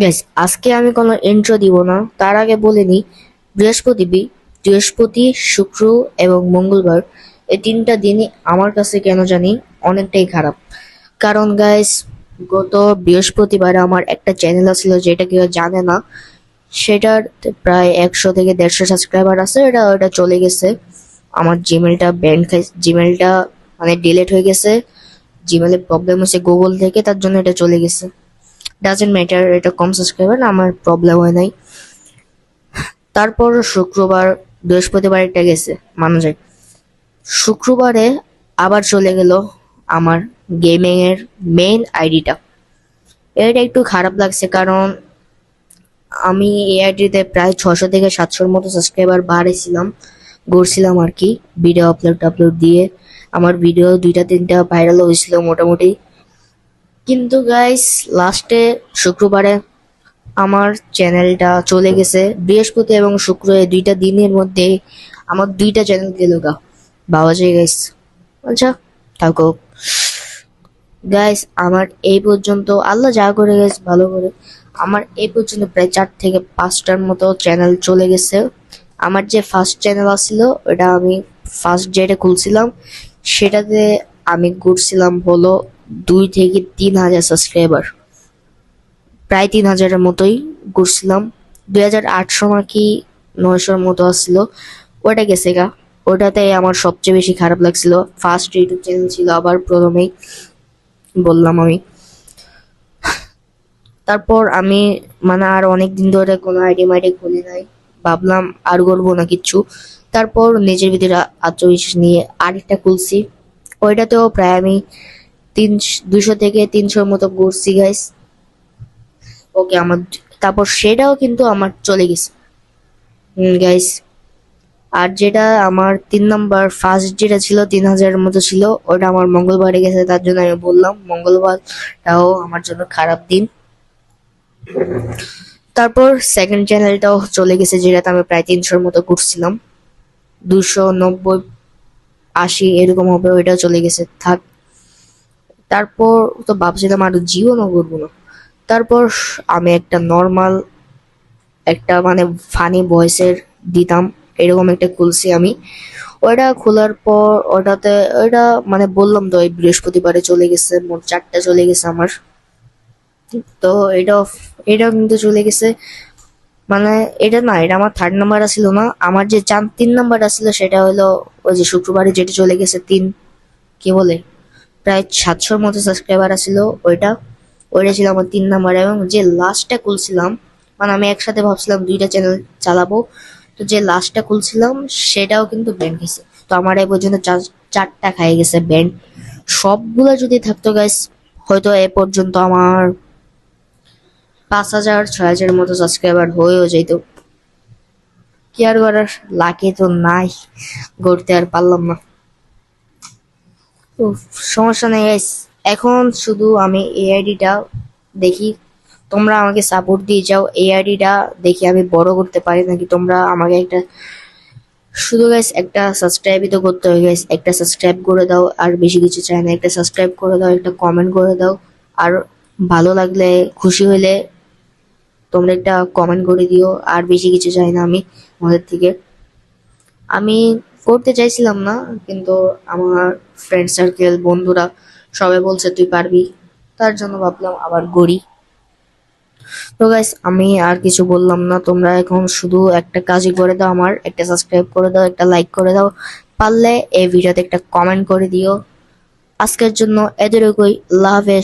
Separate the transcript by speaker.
Speaker 1: Guys, আজকে আমি কোনো ইন্ট্রো দিব না, তার আগে বলে নিই। বৃহস্পতি, শুক্র এবং মঙ্গলবার এই তিনটা দিনই আমার কাছে কেন জানি অনেকটাই খারাপ। কারণ গাইস, গত বৃহস্পতিবারে আমার একটা চ্যানেল ছিল যেটা কেউ জানে না। সেটার প্রায় 100 থেকে 150 সাবস্ক্রাইবার আছে। এটা ওটা চলে গেছে। আমার জিমেলটা ব্যান খাই, জিমেলটা মানে ডিলিট হয়ে গেছে। জিমেলের প্রবলেম হচ্ছে গুগল থেকে, তার জন্য এটা চলে গেছে। ডাজেন্ট ম্যাটার, এটা কম সাবস্ক্রাইবার না, আমার প্রবলেম হয় নাই। তারপর শুক্রবার, বৃহস্পতিবার একটা গেছে, মানা যায়। শুক্রবারে আবার চলে গেল আমার গেমিং এর মেইন আইডিটা। এটা একটু খারাপ লাগছে, কারণ আমি এই আইডিতে প্রায় 600 থেকে 700 মতো সাবস্ক্রাইবার বাড়াইছিলাম, গড়ছিলাম আর কি। ভিডিও আপলোড দিয়ে আমার ভিডিও 2টা 3টা ভাইরাল হয়েছিল মোটামুটি। কিন্তু গাইস, লাস্টে শুক্রবারে আমার চ্যানেলটা চলে গেছে। বৃহস্পতি এবং শুক্র এই দুইটা দিনের মধ্যে আমার দুইটা চ্যানেল গেল গা, বাবা যায় গাইস। আচ্ছা, থাকো গাইস। আমার এই পর্যন্ত আল্লাহ যা করে গেছে ভালো করে, আমার এই পর্যন্ত প্রায় 4 থেকে 5টার মতো চ্যানেল চলে গেছে। আমার যে ফার্স্ট চ্যানেল আছিল, ওটা আমি ফার্স্ট যেটা খুলছিলাম সেটাতে আমি ঘুরছিলাম হলো 2 থেকে 3 হাজার সাবস্ক্রাইবার, প্রায় 3 হাজারের মতোই ঘুরছিলাম। 2008 নাকি 900 মতো আসছিল, ওটা গেছে গা। ওটাতে আমার সবচেয়ে বেশি খারাপ লাগছিল। ফার্স্ট ইউটিউব চ্যানেল ছিল, আবার প্রথমেই বললাম আমি। তারপর আমি মানে আর অনেক দিন ধরে কোনো আইডি মাইডি খুলি নাই, ভাবলাম আর করবো না কিচ্ছু। তারপর নিজের ভিতরে আত্মবিশ্বাস নিয়ে আরেকটা খুলছি। ওইটাতেও প্রায় আমি 200 থেকে 300 মতো ঘুরছি গাইস। ওকে, আমার তারপর সেটাও কিন্তু আমার চলে গেছে গাইস। আর যেটা আমার 3 নাম্বার ফার্স্ট যেটা ছিল 3 হাজারের মতো ছিল, ওটা আমার মঙ্গলবারে গেছে, তার জন্য আমি বললাম মঙ্গলবারটাও আমার জন্য খারাপ দিন। তারপর সেকেন্ড চ্যানেলটাও চলে গেছে, যেটাতে আমি প্রায় 300-র মতো ঘুরছিলাম। 290-80 এরকম হবে, ওইটাও চলে গেছে, থাক। তারপর তো ভাবছিলাম আর জীবনও করবো না। তারপর আমি একটা নর্মাল, একটা মানে ফানি ভয়েসের দিতাম, এরকম একটা খুলছি আমি। ওটা খোলার পর ওটা মানে বললাম তো, এই বৃহস্পতিবারে চলে গেছে, মোট 4টা চলে গেছে আমার। তো এটাও কিন্তু চলে গেছে। মানে এটা না, এটা আমার থার্ড নাম্বার ছিল না। আমার যে 3 নাম্বার ছিল সেটা হলো ওই যে শুক্রবারে যেটা চলে গেছে। কি বলে, প্রায় 700-র মতো সাবস্ক্রাইবার আছিল ওইটা। ওইটা ছিল আমার 3 নাম্বার। এবং যে লাস্টটা খুলছিলাম, মানে আমি একসাথে ভাবছিলাম 2টা চ্যানেল চালাবো, তো যে লাস্টটা খুলছিলাম সেটাও কিন্তু ব্যান গেছে। তো আমার এই পর্যন্ত 4টা খাই গেছে ব্যান। সবগুলো যদি থাকতো গাইস, হয়তো এ পর্যন্ত আমার 5,000 6,000 মতো সাবস্ক্রাইবার হয়েও যেত। কি আর করার, লাকি তো নাই, গড়তে আর পারলাম না। উফ, সমস্যা নেই গাইস। এখন শুধু আমি এই আইডিটা দেখি, তোমরা আমাকে সাপোর্ট দিয়ে যাও। এই আইডিটা দেখি আমি বড় করতে পারি নাকি। তোমরা আমাকে একটা, শুধু গাইস একটা সাবস্ক্রাইবই তো করতে হবে গাইস। একটা সাবস্ক্রাইব করে দাও, আর বেশি কিছু চাই না। একটা সাবস্ক্রাইব করে দাও, একটা কমেন্ট করে দাও, আর ভালো লাগলে, খুশি হইলে তোমরা একটা কমেন্ট করে দিও। আর বেশি কিছু চাই না আমি আমাদের থেকে। আমি করতে চাইছিলাম না, কিন্তু আমার ফ্রেন্ড সার্কেল, বন্ধুরা সবাই বলছে তুই পারবি, তার জন্য ভাবলাম আবার গড়ি। তো গাইস, আমি আর কিছু বললাম না। তোমরা এখন শুধু একটা কাজই করে দাও, আমার একটা সাবস্ক্রাইব করে দাও, একটা লাইক করে দাও, পারলে এই ভিডিওতে একটা কমেন্ট করে দিও। আজকের জন্য এতটুকুই। আল্লাহ হাফেজ।